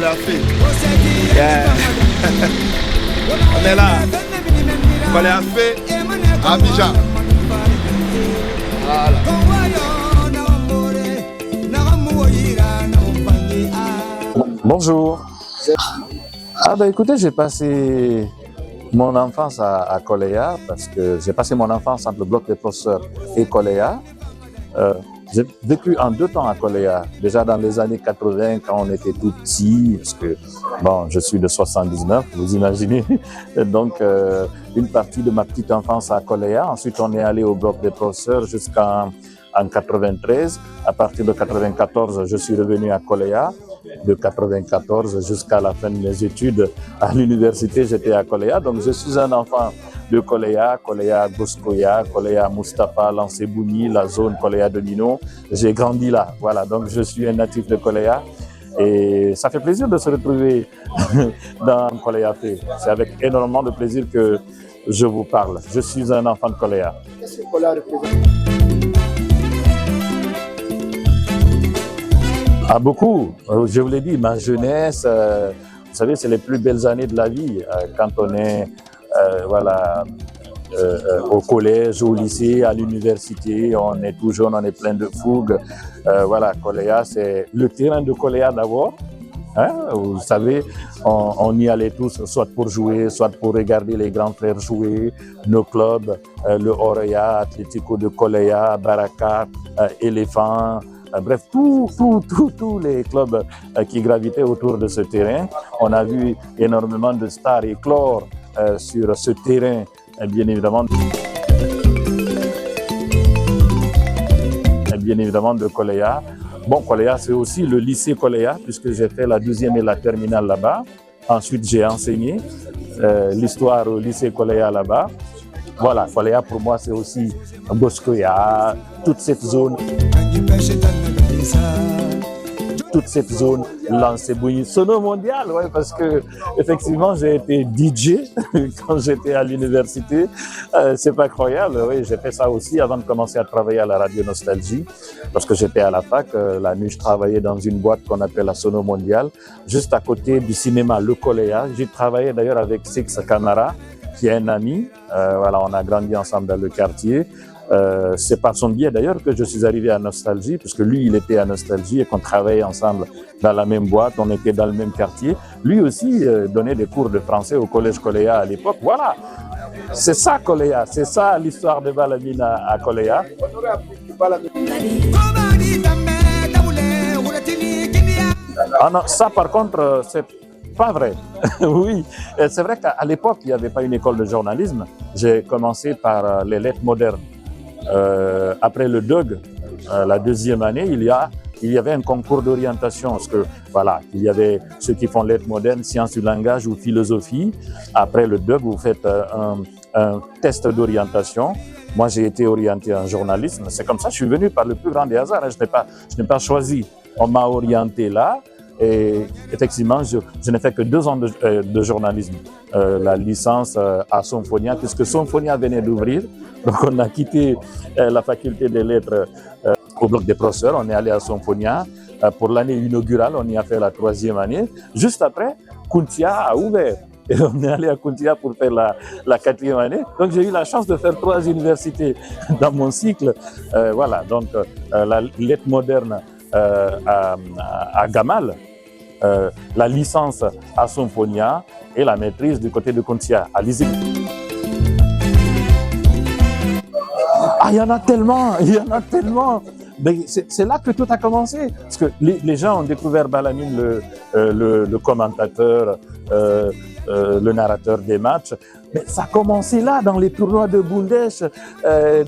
Koléafé. Yeah. On est là. Koléafé, Abidjan. Voilà. Bonjour. Écoutez, j'ai passé mon enfance à Koléa parce que j'ai passé mon enfance entre le bloc des professeurs et Koléa. J'ai vécu en 2 temps à Koléa, déjà dans les années 80 quand on était tout petit, parce que je suis de 79, vous imaginez. Donc une partie de ma petite enfance à Koléa. Ensuite on est allé au bloc des professeurs jusqu'en 93. À partir de 94, je suis revenu à Koléa. De 94 jusqu'à la fin de mes études à l'université, j'étais à Koléa. Donc je suis un enfant de Koléa, Koléa Goskoya, Koléa Mustapha, Lansebouni, la zone Koléa de Nino. J'ai grandi là, voilà, donc je suis un natif de Koléa. Et ça fait plaisir de se retrouver dans Koléafé. C'est avec énormément de plaisir que je vous parle. Je suis un enfant de Koléa. Qu'est-ce que Koléa représente? Ah, beaucoup. Je vous l'ai dit, ma jeunesse, vous savez, c'est les plus belles années de la vie. Quand on est au collège, au lycée, à l'université, on est tout jeune, on est plein de fougue. Koléa, c'est le terrain de Koléa d'abord. Vous savez, on y allait tous, soit pour jouer, soit pour regarder les grands frères jouer, nos clubs, le Oreya, Atlético de Koléa, Baraka, Éléphant. Bref, tous les clubs qui gravitaient autour de ce terrain. On a vu énormément de stars éclore sur ce terrain, bien évidemment de Koléa. Bon, Koléa, c'est aussi le lycée Koléa, puisque j'ai fait la 12e et la terminale là-bas. Ensuite, j'ai enseigné l'histoire au lycée Koléa là-bas. Voilà, Koléa pour moi, c'est aussi Goskoya, toute cette zone Lansebouni, Sono Mondial, ouais, parce que effectivement j'ai été DJ quand j'étais à l'université. C'est pas croyable, oui, j'ai fait ça aussi avant de commencer à travailler à la radio Nostalgie. Lorsque j'étais à la fac, la nuit je travaillais dans une boîte qu'on appelle la Sono Mondial, juste à côté du cinéma Le Koléa. J'ai travaillé d'ailleurs avec Six Camara, qui est un ami. On a grandi ensemble dans le quartier. C'est par son biais d'ailleurs que je suis arrivé à Nostalgie, parce que lui, il était à Nostalgie et qu'on travaillait ensemble dans la même boîte, on était dans le même quartier. Lui aussi donnait des cours de français au collège Koléa à l'époque. Voilà, c'est ça Koléa, c'est ça l'histoire de Balamine à Koléa. Ah non, ça par contre, c'est pas vrai. Oui, c'est vrai qu'à l'époque, il n'y avait pas une école de journalisme. J'ai commencé par les lettres modernes. Après le DOG, la 2e année, il y avait un concours d'orientation, parce que voilà, il y avait ceux qui font lettres modernes, sciences du langage ou philosophie. Après le DOG, vous faites un test d'orientation. Moi, j'ai été orienté en journalisme. C'est comme ça que je suis venu par le plus grand des hasards. Je n'ai pas choisi. On m'a orienté là. Et effectivement, je n'ai fait que 2 ans de journalisme. La licence à Symphonia, puisque Symphonia venait d'ouvrir. Donc on a quitté la faculté des lettres au bloc des professeurs. On est allé à Symphonia. Pour l'année inaugurale, on y a fait la 3e année. Juste après, Kuntia a ouvert. Et on est allé à Kuntia pour faire la 4e année. Donc j'ai eu la chance de faire 3 universités dans mon cycle. Donc la lettre moderne à Gamal, la licence à Symphonia et la maîtrise du côté de Kuntia à Lizig. Ah, il y en a tellement. Mais c'est là que tout a commencé. Parce que les gens ont découvert Balamine, le commentateur, le narrateur des matchs. Mais ça a commencé là, dans les tournois de Bundesh,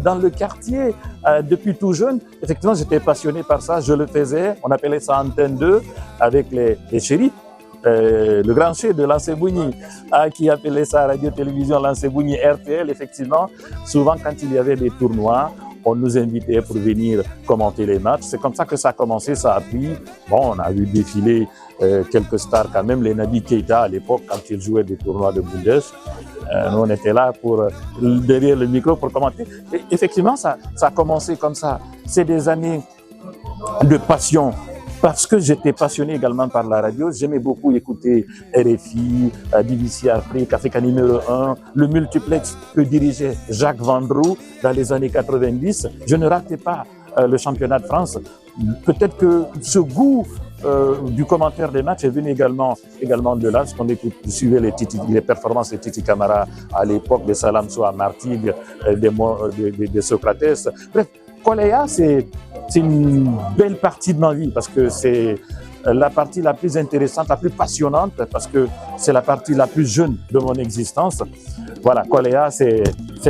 dans le quartier, depuis tout jeune. Effectivement, j'étais passionné par ça, je le faisais. On appelait ça Antenne 2 avec les shérifs. Le grand chef de Lansebouni, qui appelait ça radio-télévision Lansebouni RTL, effectivement. Souvent, quand il y avait des tournois, on nous invitait pour venir commenter les matchs. C'est comme ça que ça a commencé, ça a pris. Bon, on a vu défiler quelques stars quand même, les Nabi Keita à l'époque, quand il jouait des tournois de Bundesh. Nous, on était là derrière le micro pour commenter. Et effectivement, ça a commencé comme ça. C'est des années de passion parce que j'étais passionné également par la radio, j'aimais beaucoup écouter RFI, BBC Afrique, Africa numéro 1, le multiplex que dirigeait Jacques Vendroux dans les années 90. Je ne ratais pas le championnat de France. Peut-être que ce goût du commentaire des matchs est venu également de là, parce qu'on suivait les performances de Titi Camara à l'époque, de Salam Soa Martigues, de Socrates. Bref, Koleya, c'est une belle partie de ma vie, parce que c'est la partie la plus intéressante, la plus passionnante, parce que c'est la partie la plus jeune de mon existence. Voilà, Koleya, c'est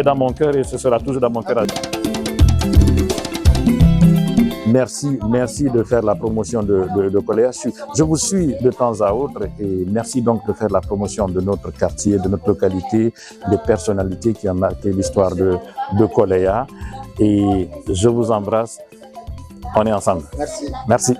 dans mon cœur et ce sera toujours dans mon cœur. Merci de faire la promotion de Koleya. Je vous suis de temps à autre et merci donc de faire la promotion de notre quartier, de notre localité, des personnalités qui ont marqué l'histoire de Koleya. Et je vous embrasse. On est ensemble. Merci. Merci.